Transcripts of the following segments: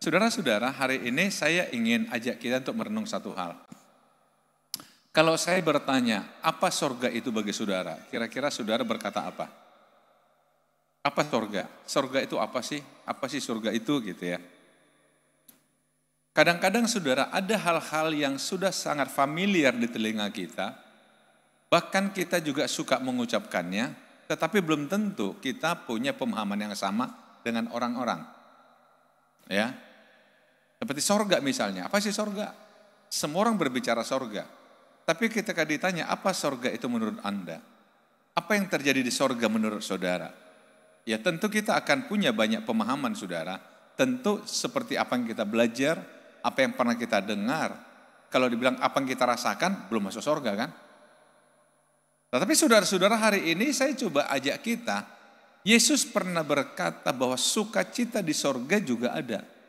Saudara-saudara, hari ini saya ingin ajak kita untuk merenung satu hal. Kalau saya bertanya, apa sorga itu bagi saudara? Kira-kira saudara berkata apa? Apa sorga? Sorga itu apa sih? Apa sih surga itu gitu ya? Kadang-kadang saudara ada hal-hal yang sudah sangat familiar di telinga kita, bahkan kita juga suka mengucapkannya, tetapi belum tentu kita punya pemahaman yang sama dengan orang-orang. Ya, seperti sorga misalnya. Apa sih sorga? Semua orang berbicara sorga. Tapi ketika ditanya apa sorga itu menurut Anda? Apa yang terjadi di sorga menurut saudara? Ya tentu kita akan punya banyak pemahaman saudara. Tentu seperti apa yang kita belajar, apa yang pernah kita dengar. Kalau dibilang apa yang kita rasakan, belum masuk sorga kan? Tetapi saudara-saudara hari ini saya coba ajak kita. Yesus pernah berkata bahwa sukacita di sorga juga ada.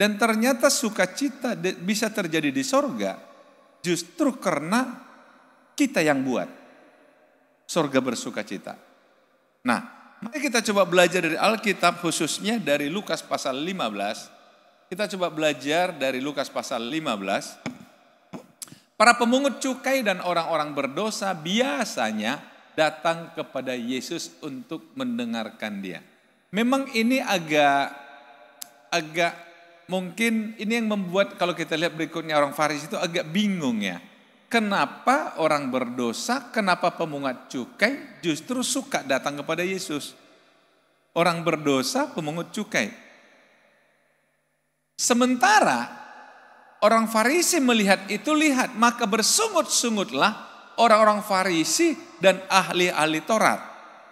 Dan ternyata sukacita bisa terjadi di sorga justru karena kita yang buat sorga bersukacita. Nah, mari kita coba belajar dari Alkitab khususnya dari Lukas pasal 15. Kita coba belajar dari Lukas pasal 15. Para pemungut cukai dan orang-orang berdosa biasanya datang kepada Yesus untuk mendengarkan dia. Memang ini agak mungkin ini yang membuat kalau kita lihat berikutnya orang Farisi itu agak bingung ya. Kenapa orang berdosa, kenapa pemungut cukai justru suka datang kepada Yesus? Orang berdosa, pemungut cukai. Sementara orang Farisi melihat itu maka bersungut-sungutlah orang-orang Farisi dan ahli-ahli Taurat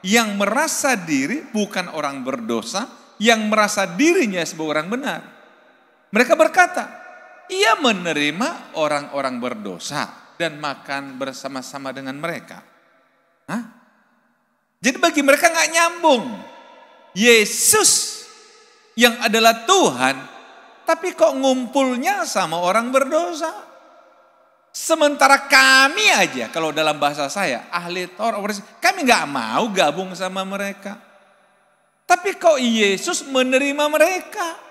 yang merasa diri bukan orang berdosa, yang merasa dirinya sebagai orang benar. Mereka berkata, ia menerima orang-orang berdosa dan makan bersama-sama dengan mereka. Hah? Jadi bagi mereka nggak nyambung. Yesus yang adalah Tuhan, tapi kok ngumpulnya sama orang berdosa? Sementara kami aja, kalau dalam bahasa saya, ahli Taurat, kami nggak mau gabung sama mereka. Tapi kok Yesus menerima mereka?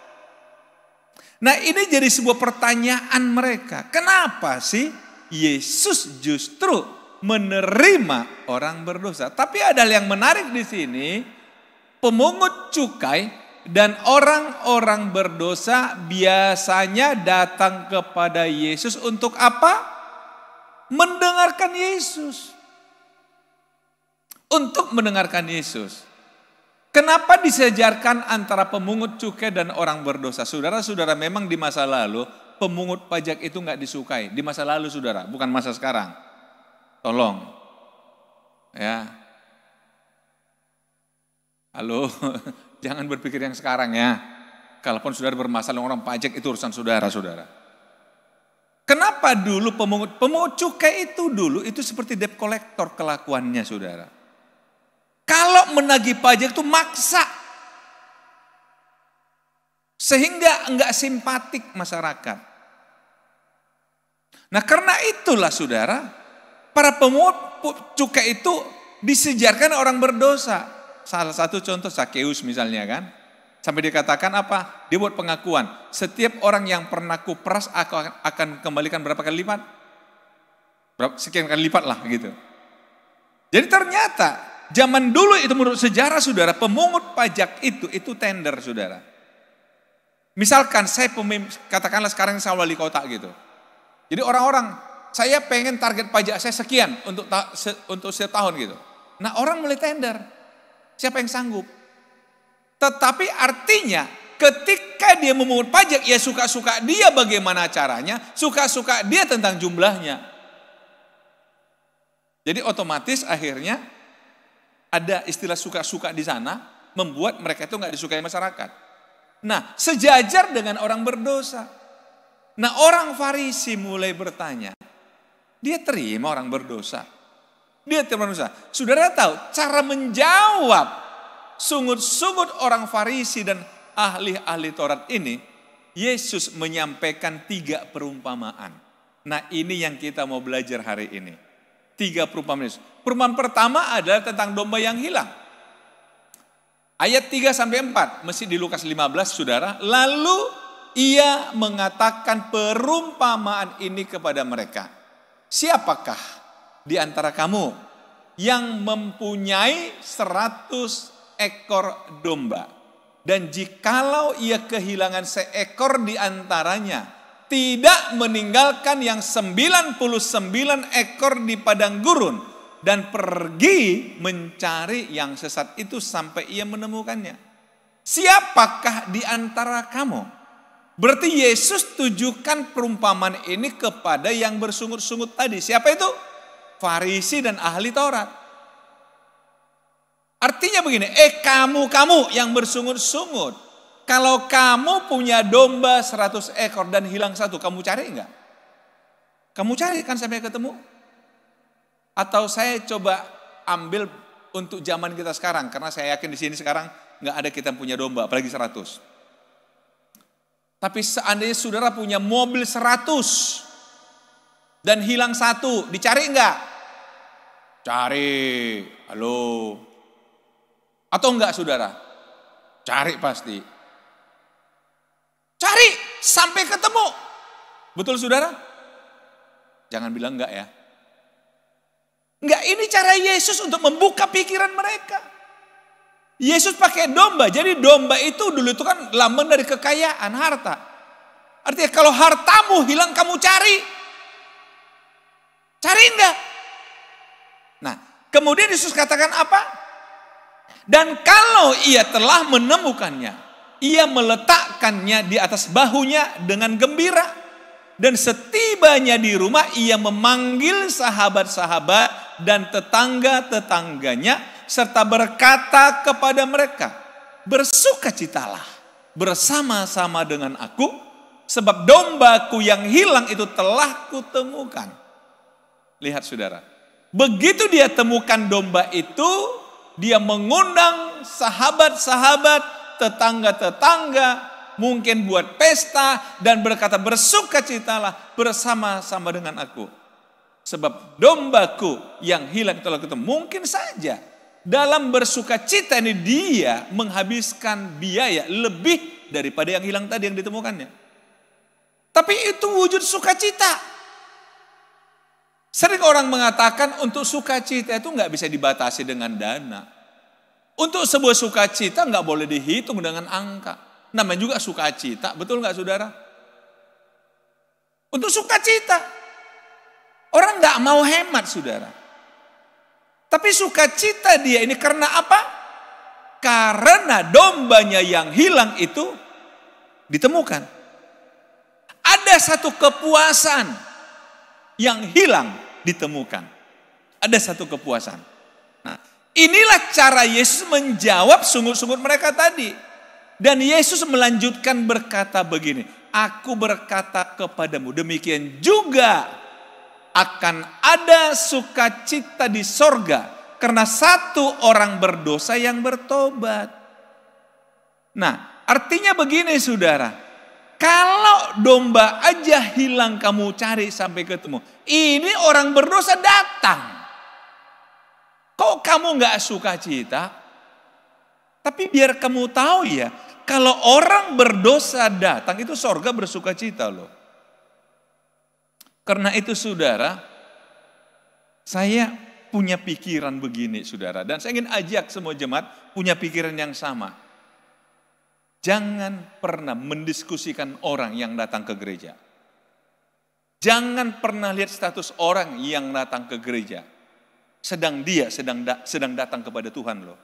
Nah ini jadi sebuah pertanyaan mereka. Kenapa sih Yesus justru menerima orang berdosa? Tapi ada hal yang menarik di sini. Pemungut cukai dan orang-orang berdosa biasanya datang kepada Yesus untuk apa? Mendengarkan Yesus. Untuk mendengarkan Yesus. Kenapa disejarkan antara pemungut cukai dan orang berdosa? Saudara-saudara, memang di masa lalu pemungut pajak itu nggak disukai. Di masa lalu saudara, bukan masa sekarang. Tolong. Ya. Halo, jangan berpikir yang sekarang ya. Kalaupun saudara bermasalah orang pajak itu urusan saudara-saudara. Kenapa dulu pemungut cukai itu dulu itu seperti debt collector kelakuannya saudara. Kalau menagih pajak itu maksa. Sehingga enggak simpatik masyarakat. Nah karena itulah saudara, para pemungut cukai itu disejarkan orang berdosa. Salah satu contoh Sakeus misalnya kan. Sampai dikatakan apa? Dia buat pengakuan. Setiap orang yang pernah kuperas akan kembalikan berapa kali lipat? Sekian kali lipat lah gitu. Jadi ternyata zaman dulu itu menurut sejarah saudara, pemungut pajak itu tender saudara. Misalkan saya katakanlah sekarang saya wali kota gitu. Jadi orang-orang, saya pengen target pajak saya sekian untuk setahun gitu. Nah orang mulai tender, siapa yang sanggup? Tetapi artinya ketika dia memungut pajak, ya suka-suka dia bagaimana caranya, suka-suka dia tentang jumlahnya. Jadi otomatis akhirnya ada istilah suka-suka di sana, membuat mereka itu nggak disukai masyarakat. Nah, sejajar dengan orang berdosa. Nah, orang Farisi mulai bertanya, dia terima orang berdosa. Dia terima dosa. Saudara tahu, cara menjawab sungut-sungut orang Farisi dan ahli-ahli Taurat ini, Yesus menyampaikan 3 perumpamaan. Nah, ini yang kita mau belajar hari ini. 3 perumpamaan Yesus. Perumpamaan pertama adalah tentang domba yang hilang. Ayat 3 sampai 4, masih di Lukas 15, Saudara. Lalu ia mengatakan perumpamaan ini kepada mereka. Siapakah di antara kamu yang mempunyai 100 ekor domba? Dan jikalau ia kehilangan seekor di antaranya, tidak meninggalkan yang 99 ekor di padang gurun, dan pergi mencari yang sesat itu sampai ia menemukannya. Siapakah di antara kamu? Berarti Yesus tujukan perumpamaan ini kepada yang bersungut-sungut tadi. Siapa itu? Farisi dan ahli Taurat. Artinya begini, kamu yang bersungut-sungut. Kalau kamu punya domba 100 ekor dan hilang satu, kamu cari enggak? Kamu cari kan sampai ketemu? Atau saya coba ambil untuk zaman kita sekarang, karena saya yakin di sini sekarang nggak ada kita punya domba, apalagi 100. Tapi seandainya saudara punya mobil 100 dan hilang satu, dicari nggak? Cari, halo. Atau enggak saudara? Cari pasti. Cari sampai ketemu. Betul saudara? Jangan bilang enggak ya. Enggak, ini cara Yesus untuk membuka pikiran mereka. Yesus pakai domba, jadi domba itu dulu itu kan lambang dari kekayaan, harta. Artinya kalau hartamu hilang kamu cari. Cari enggak? Nah, kemudian Yesus katakan apa? Dan kalau ia telah menemukannya, ia meletakkannya di atas bahunya dengan gembira. Dan setibanya di rumah ia memanggil sahabat-sahabat dan tetangga-tetangganya serta berkata kepada mereka, bersukacitalah bersama-sama dengan aku, sebab dombaku yang hilang itu telah kutemukan. Lihat saudara, begitu dia temukan domba itu, dia mengundang sahabat-sahabat, tetangga-tetangga, mungkin buat pesta dan berkata bersukacitalah bersama-sama dengan aku. Sebab dombaku yang hilang telah ketemu. Mungkin saja dalam bersukacita ini dia menghabiskan biaya lebih daripada yang hilang tadi yang ditemukannya. Tapi itu wujud sukacita. Sering orang mengatakan untuk sukacita itu nggak bisa dibatasi dengan dana. Untuk sebuah sukacita nggak boleh dihitung dengan angka. Namanya juga sukacita, betul nggak saudara? Untuk sukacita, orang nggak mau hemat saudara. Tapi sukacita dia ini karena apa? Karena dombanya yang hilang itu ditemukan. Ada satu kepuasan yang hilang ditemukan. Ada satu kepuasan. Nah, inilah cara Yesus menjawab sungut-sungut mereka tadi. Dan Yesus melanjutkan berkata begini, aku berkata kepadamu demikian juga akan ada sukacita di sorga karena satu orang berdosa yang bertobat. Nah, artinya begini saudara, kalau domba aja hilang kamu cari sampai ketemu, ini orang berdosa datang. Kok kamu gak sukacita? Tapi biar kamu tahu ya, kalau orang berdosa datang itu sorga bersukacita loh. Karena itu saudara, saya punya pikiran begini saudara. Dan saya ingin ajak semua jemaat punya pikiran yang sama. Jangan pernah mendiskusikan orang yang datang ke gereja. Jangan pernah lihat status orang yang datang ke gereja. Sedang dia sedang datang kepada Tuhan loh.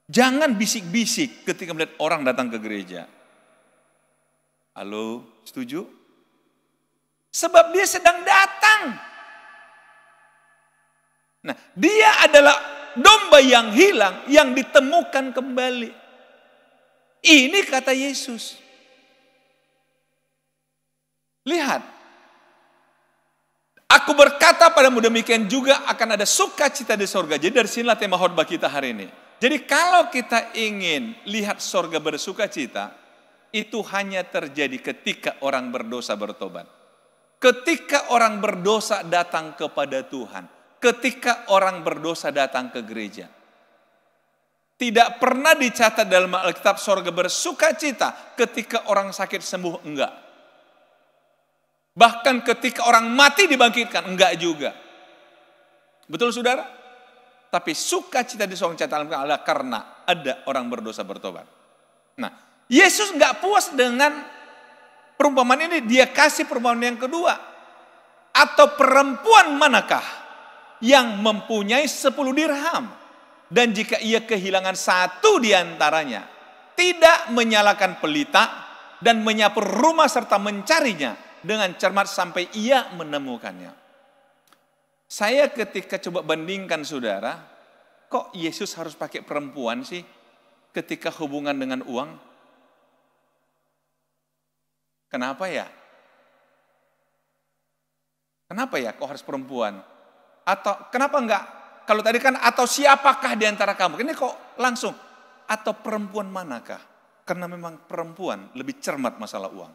Jangan bisik-bisik ketika melihat orang datang ke gereja. Halo, setuju? Sebab dia sedang datang. Nah, dia adalah domba yang hilang, yang ditemukan kembali. Ini kata Yesus. Lihat. Aku berkata padamu demikian juga akan ada sukacita di sorga. Jadi dari sinilah tema khotbah kita hari ini. Jadi kalau kita ingin lihat sorga bersukacita, itu hanya terjadi ketika orang berdosa bertobat. Ketika orang berdosa datang kepada Tuhan. Ketika orang berdosa datang ke gereja. Tidak pernah dicatat dalam Alkitab sorga bersuka cita ketika orang sakit sembuh, enggak. Bahkan ketika orang mati dibangkitkan, enggak juga. Betul saudara? Tapi sukacita di sorga catat adalah karena ada orang berdosa bertobat. Nah, Yesus enggak puas dengan perumpamaan ini, dia kasih perumpamaan yang kedua. Atau perempuan manakah yang mempunyai 10 dirham? Dan jika ia kehilangan satu di antaranya, tidak menyalakan pelita dan menyapu rumah serta mencarinya dengan cermat sampai ia menemukannya. Saya ketika coba bandingkan saudara, kok Yesus harus pakai perempuan sih ketika hubungan dengan uang? Kenapa ya? Kenapa ya kok harus perempuan? Atau kenapa enggak? Kalau tadi kan atau siapakah di antara kamu? Ini kok langsung atau perempuan manakah? Karena memang perempuan lebih cermat masalah uang.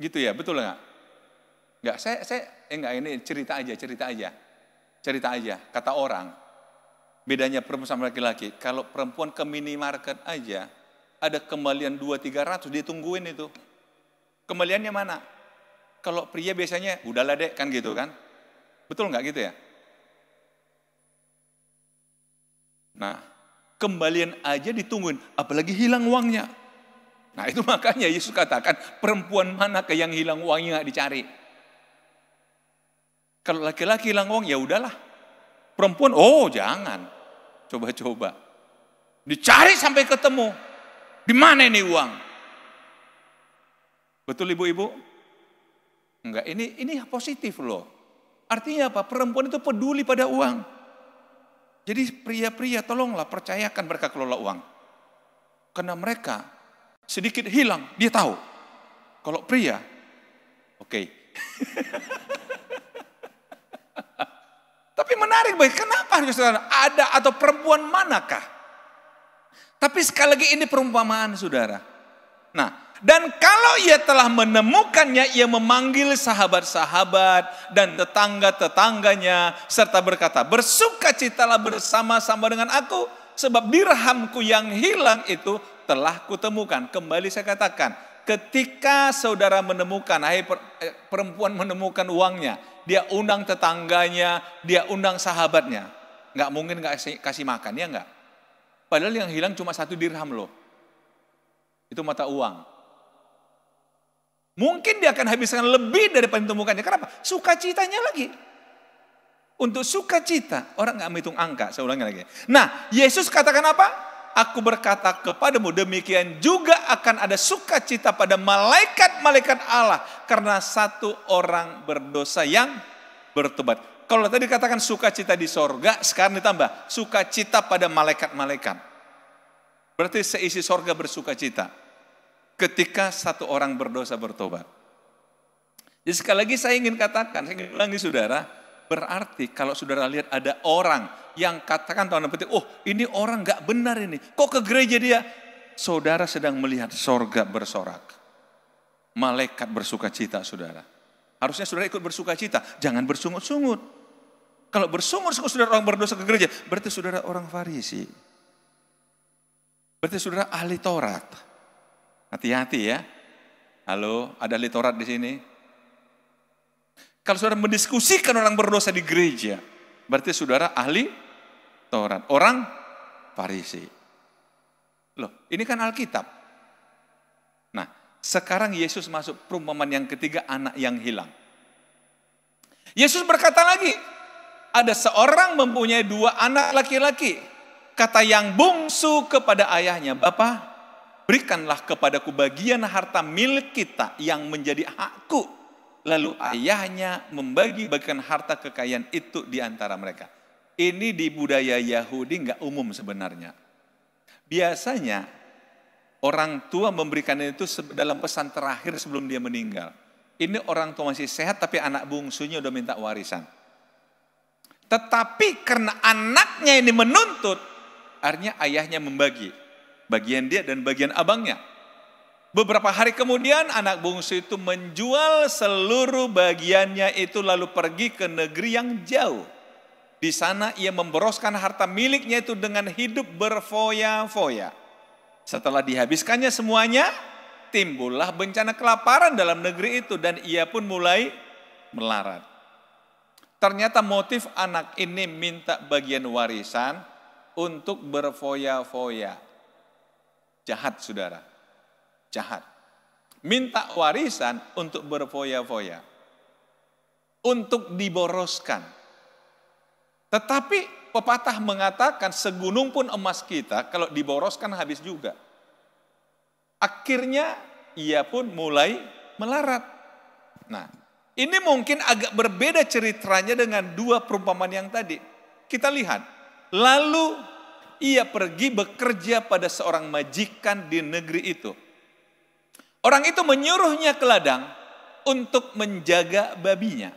Gitu ya, betul enggak? Enggak, enggak, ini cerita aja. Kata orang, bedanya perempuan sama laki-laki. Kalau perempuan ke minimarket aja, ada kembalian 200-300, dia tungguin itu. Kembaliannya mana? Kalau pria biasanya, udahlah dek, kan gitu kan. Betul enggak gitu ya? Nah, kembalian aja ditungguin, apalagi hilang uangnya. Nah, itu makanya Yesus katakan, perempuan manakah yang hilang uangnya nggak dicari. Kalau laki-laki hilang uang, ya udahlah. Perempuan, oh jangan. Coba-coba. Dicari sampai ketemu. Di mana ini uang? Betul ibu-ibu? Enggak, ini positif loh. Artinya apa? Perempuan itu peduli pada uang. Jadi pria-pria tolonglah percayakan mereka kelola uang. Karena mereka sedikit hilang, dia tahu. Kalau pria, oke. Tapi menarik, baik. Kenapa harus ada atau perempuan manakah? Tapi sekali lagi ini perumpamaan saudara. Nah, dan kalau ia telah menemukannya, ia memanggil sahabat-sahabat dan tetangga-tetangganya serta berkata, bersukacitalah bersama-sama dengan aku, sebab dirhamku yang hilang itu telah kutemukan. Kembali saya katakan, ketika saudara menemukan, perempuan menemukan uangnya, dia undang tetangganya, dia undang sahabatnya. Nggak mungkin nggak kasih makan, ya nggak? Padahal yang hilang cuma 1 dirham loh. Itu mata uang. Mungkin dia akan habiskan lebih daripada ditemukannya. Kenapa? Sukacitanya lagi. Untuk sukacita, orang nggak menghitung angka, saya ulangi lagi. Nah, Yesus katakan apa? Aku berkata kepadamu, demikian juga akan ada sukacita pada malaikat-malaikat Allah karena satu orang berdosa yang bertobat. Kalau tadi katakan sukacita di sorga, sekarang ditambah sukacita pada malaikat-malaikat. Berarti seisi sorga bersukacita ketika satu orang berdosa bertobat. Jadi sekali lagi saya ingin katakan, saya ingin ulangi saudara, berarti kalau saudara lihat ada orang yang katakan tanda petik, oh ini orang gak benar ini, kok ke gereja dia? Saudara sedang melihat sorga bersorak. Malaikat bersukacita saudara. Harusnya saudara ikut bersukacita, jangan bersungut-sungut. Kalau bersungut-sungut saudara orang berdosa ke gereja, berarti saudara orang Farisi. Berarti saudara ahli Taurat. Hati-hati ya. Halo, ada ahli Taurat di sini? Kalau saudara mendiskusikan orang berdosa di gereja, berarti saudara ahli Taurat. Orang Farisi. Loh, ini kan Alkitab. Nah, sekarang Yesus masuk perumpamaan yang ketiga, anak yang hilang. Yesus berkata lagi, ada seorang mempunyai 2 anak laki-laki. Kata yang bungsu kepada ayahnya, Bapa, berikanlah kepadaku bagian harta milik kita yang menjadi hakku. Lalu ayahnya membagi-bagikan harta kekayaan itu di antara mereka. Ini di budaya Yahudi nggak umum sebenarnya. Biasanya orang tua memberikan itu dalam pesan terakhir sebelum dia meninggal. Ini orang tua masih sehat tapi anak bungsunya udah minta warisan. Tetapi karena anaknya ini menuntut, akhirnya ayahnya membagi. Bagian dia dan bagian abangnya. Beberapa hari kemudian anak bungsu itu menjual seluruh bagiannya itu lalu pergi ke negeri yang jauh. Di sana ia memboroskan harta miliknya itu dengan hidup berfoya-foya. Setelah dihabiskannya semuanya, timbullah bencana kelaparan dalam negeri itu dan ia pun mulai melarat. Ternyata motif anak ini minta bagian warisan untuk berfoya-foya. Jahat, saudara. Jahat. Minta warisan untuk berfoya-foya. Untuk diboroskan. Tetapi pepatah mengatakan segunung pun emas kita kalau diboroskan habis juga. Akhirnya ia pun mulai melarat. Nah, ini mungkin agak berbeda ceritanya dengan dua perumpamaan yang tadi. Kita lihat. Lalu ia pergi bekerja pada seorang majikan di negeri itu. Orang itu menyuruhnya ke ladang untuk menjaga babinya.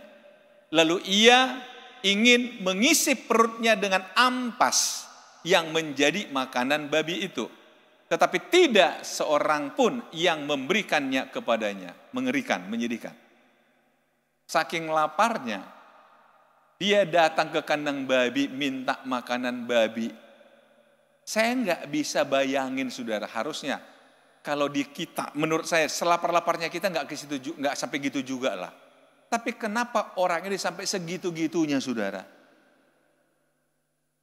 Lalu ia ingin mengisi perutnya dengan ampas yang menjadi makanan babi itu. Tetapi tidak seorang pun yang memberikannya kepadanya. Mengerikan, menyedihkan. Saking laparnya, dia datang ke kandang babi minta makanan babi. Saya nggak bisa bayangin, saudara, harusnya kalau di kita, menurut saya selapar-laparnya kita nggak sampai gitu juga lah. Tapi kenapa orang ini sampai segitu-gitunya, saudara?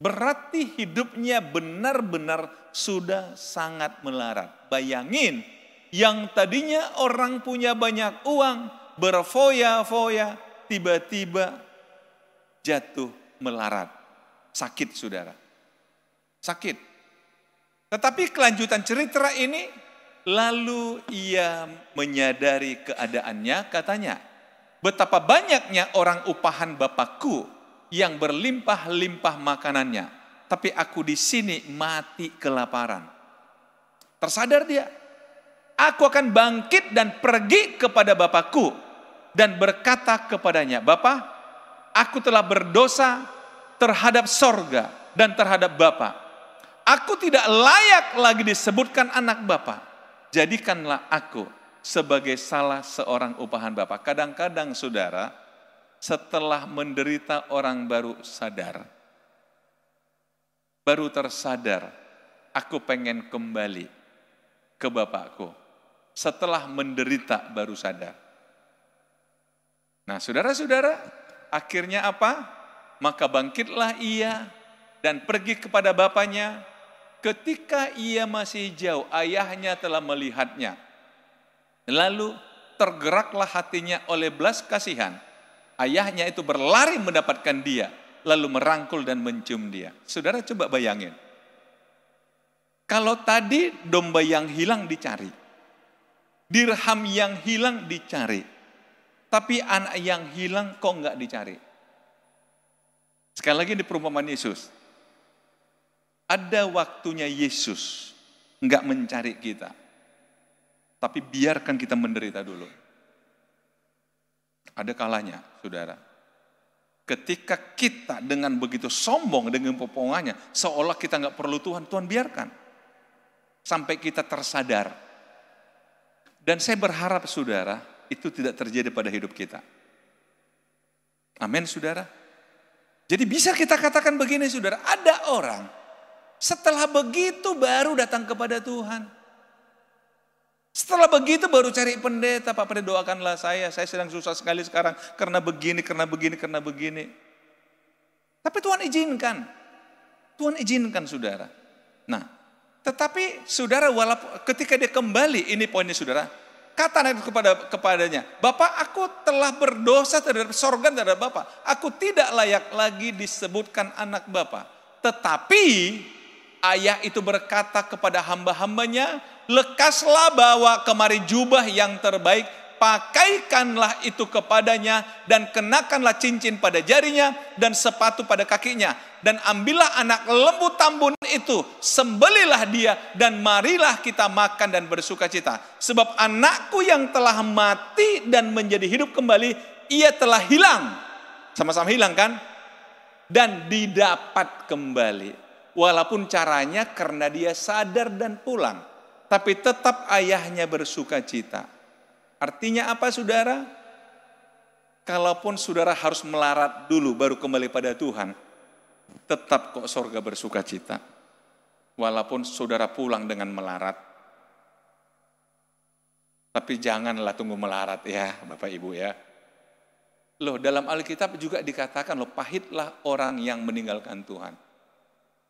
Berarti hidupnya benar-benar sudah sangat melarat. Bayangin, yang tadinya orang punya banyak uang, berfoya-foya, tiba-tiba jatuh melarat. Sakit, saudara. Sakit. Tetapi kelanjutan cerita ini, lalu ia menyadari keadaannya, katanya, betapa banyaknya orang upahan Bapakku yang berlimpah-limpah makanannya, tapi aku di sini mati kelaparan. Tersadar dia, aku akan bangkit dan pergi kepada Bapakku dan berkata kepadanya, Bapa, aku telah berdosa terhadap sorga dan terhadap Bapa. Aku tidak layak lagi disebutkan anak Bapa. Jadikanlah aku sebagai salah seorang upahan Bapa. Kadang-kadang, saudara, setelah menderita orang baru sadar. Baru tersadar, aku pengen kembali ke Bapakku. Setelah menderita baru sadar. Nah, saudara-saudara, akhirnya apa? Maka bangkitlah ia dan pergi kepada bapaknya. Ketika ia masih jauh, ayahnya telah melihatnya. Lalu tergeraklah hatinya oleh belas kasihan. Ayahnya itu berlari mendapatkan dia, lalu merangkul dan mencium dia. Saudara coba bayangin. Kalau tadi domba yang hilang dicari, dirham yang hilang dicari, tapi anak yang hilang kok enggak dicari? Sekali lagi di perumpamaan Yesus. Ada waktunya Yesus enggak mencari kita. Tapi biarkan kita menderita dulu. Ada kalanya, saudara. Ketika kita dengan begitu sombong dengan popongannya, seolah kita enggak perlu Tuhan, Tuhan biarkan. Sampai kita tersadar. Dan saya berharap, saudara, itu tidak terjadi pada hidup kita. Amin, saudara. Jadi bisa kita katakan begini, saudara, ada orang setelah begitu baru datang kepada Tuhan. Setelah begitu baru cari pendeta, Pak pendeta doakanlah saya sedang susah sekali sekarang karena begini. Tapi Tuhan izinkan saudara. Nah, tetapi saudara walaupun ketika dia kembali, ini poinnya saudara, kata anak kepadanya, Bapak, aku telah berdosa terhadap sorga dan terhadap Bapak. Aku tidak layak lagi disebutkan anak Bapak. Tetapi ayah itu berkata kepada hamba-hambanya, lekaslah bawa kemari jubah yang terbaik, pakaikanlah itu kepadanya, dan kenakanlah cincin pada jarinya, dan sepatu pada kakinya. Dan ambillah anak lembu tambun itu, sembelilah dia, dan marilah kita makan dan bersuka cita. Sebab anakku yang telah mati dan menjadi hidup kembali, ia telah hilang. Sama-sama hilang kan? Dan didapat kembali. Walaupun caranya karena dia sadar dan pulang. Tapi tetap ayahnya bersuka cita. Artinya apa, saudara? Kalaupun saudara harus melarat dulu baru kembali pada Tuhan, tetap kok sorga bersuka cita. Walaupun saudara pulang dengan melarat. Tapi janganlah tunggu melarat ya Bapak Ibu ya. Loh, dalam Alkitab juga dikatakan loh, pahitlah orang yang meninggalkan Tuhan.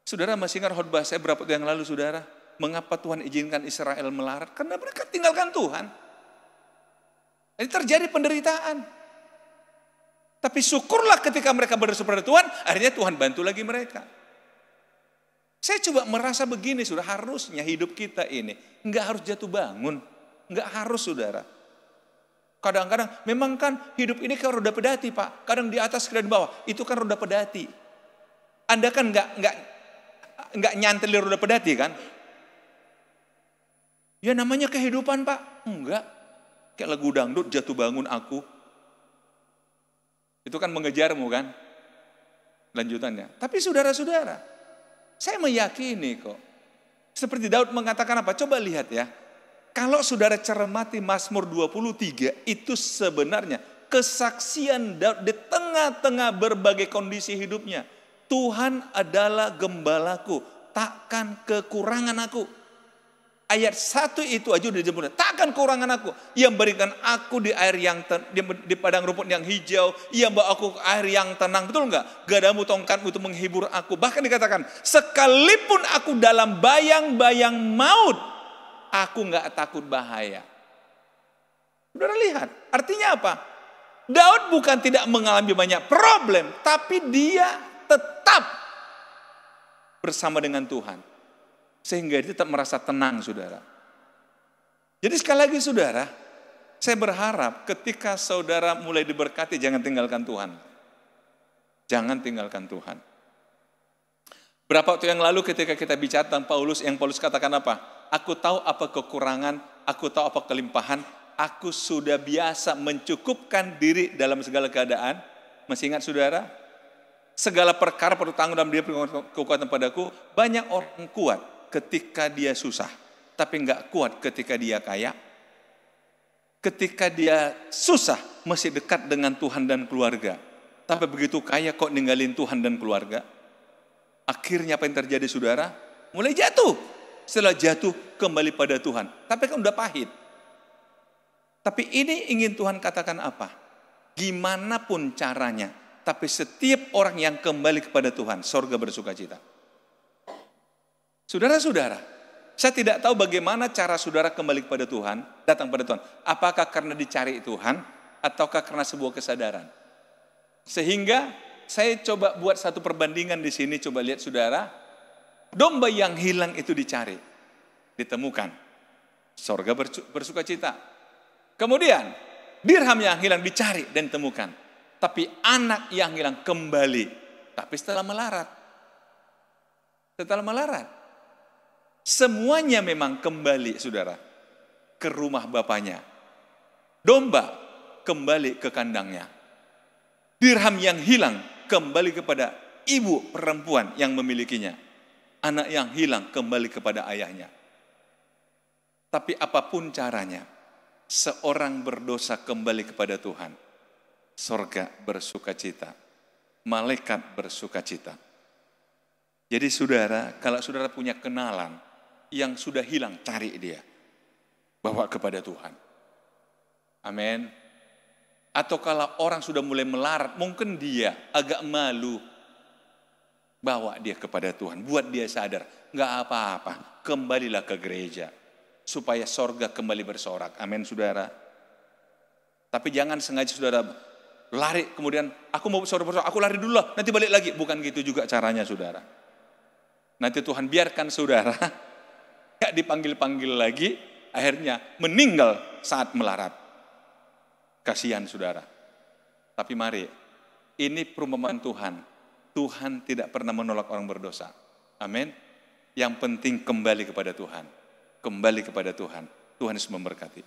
Saudara masih ingat khotbah saya berapa waktu yang lalu saudara? Mengapa Tuhan izinkan Israel melarat? Karena mereka tinggalkan Tuhan. Jadi terjadi penderitaan. Tapi syukurlah ketika mereka berdosa pada Tuhan, akhirnya Tuhan bantu lagi mereka. Saya coba merasa begini, sudah harusnya hidup kita ini enggak harus jatuh bangun, enggak harus saudara. Kadang-kadang memang kan hidup ini kan roda pedati Pak, kadang di atas kadang di bawah, itu kan roda pedati. Anda kan enggak nyantel di roda pedati kan? Ya namanya kehidupan Pak, enggak. Kayak lagu dangdut jatuh bangun aku. Itu kan mengejarmu kan, lanjutannya. Tapi saudara-saudara, saya meyakini kok. Seperti Daud mengatakan apa? Coba lihat ya. Kalau saudara cermati Mazmur 23, itu sebenarnya kesaksian Daud di tengah-tengah berbagai kondisi hidupnya. Tuhan adalah gembalaku, takkan kekurangan aku. Ayat 1 itu aja udah disebut, takkan kekurangan aku. Yang berikan aku di air yang di padang rumput yang hijau, yang bawa aku ke air yang tenang. Betul enggak? Gadamu tongkatmu itu menghibur aku. Bahkan dikatakan, sekalipun aku dalam bayang-bayang maut, aku enggak takut bahaya. Saudara lihat, artinya apa? Daud bukan tidak mengalami banyak problem, tapi dia tetap bersama dengan Tuhan. Sehingga dia tetap merasa tenang saudara. Jadi sekali lagi saudara, saya berharap ketika saudara mulai diberkati, jangan tinggalkan Tuhan. Jangan tinggalkan Tuhan. Berapa waktu yang lalu ketika kita bicara tentang Paulus, yang Paulus katakan apa? Aku tahu apa kekurangan, aku tahu apa kelimpahan, aku sudah biasa mencukupkan diri dalam segala keadaan. Masih ingat saudara? Segala perkara perlu tanggung dalam dia kekuatan padaku. Banyak orang kuat ketika dia susah, tapi enggak kuat ketika dia kaya. Ketika dia susah, masih dekat dengan Tuhan dan keluarga. Tapi begitu kaya kok ninggalin Tuhan dan keluarga. Akhirnya apa yang terjadi saudara? Mulai jatuh. Setelah jatuh kembali pada Tuhan. Tapi kan udah pahit. Tapi ini ingin Tuhan katakan apa? Gimana pun caranya. Tapi setiap orang yang kembali kepada Tuhan, sorga bersuka cita. Saudara-saudara, saya tidak tahu bagaimana cara saudara kembali kepada Tuhan, datang pada Tuhan. Apakah karena dicari Tuhan, ataukah karena sebuah kesadaran? Sehingga saya coba buat satu perbandingan di sini, coba lihat saudara. Domba yang hilang itu dicari, ditemukan. Sorga bersuka cita. Kemudian, dirham yang hilang dicari dan ditemukan. Tapi anak yang hilang kembali, tapi setelah melarat. Setelah melarat. Semuanya memang kembali saudara ke rumah bapaknya. Domba kembali ke kandangnya. Dirham yang hilang kembali kepada ibu perempuan yang memilikinya. Anak yang hilang kembali kepada ayahnya. Tapi apapun caranya, seorang berdosa kembali kepada Tuhan. Sorga bersuka cita. Malaikat bersuka cita. Jadi saudara, kalau saudara punya kenalan yang sudah hilang, cari dia. Bawa kepada Tuhan. Amin. Atau kalau orang sudah mulai melarat, mungkin dia agak malu. Bawa dia kepada Tuhan, buat dia sadar. Enggak apa-apa, kembalilah ke gereja. Supaya sorga kembali bersorak. Amin saudara. Tapi jangan sengaja saudara lari, kemudian aku mau sorga bersorak, aku lari dulu lah, nanti balik lagi. Bukan gitu juga caranya saudara. Nanti Tuhan biarkan saudara gak dipanggil-panggil lagi, akhirnya meninggal saat melarat. Kasihan saudara. Tapi mari, ini perumpamaan Tuhan. Tuhan tidak pernah menolak orang berdosa. Amin. Yang penting kembali kepada Tuhan. Kembali kepada Tuhan. Tuhan Yesus memberkati.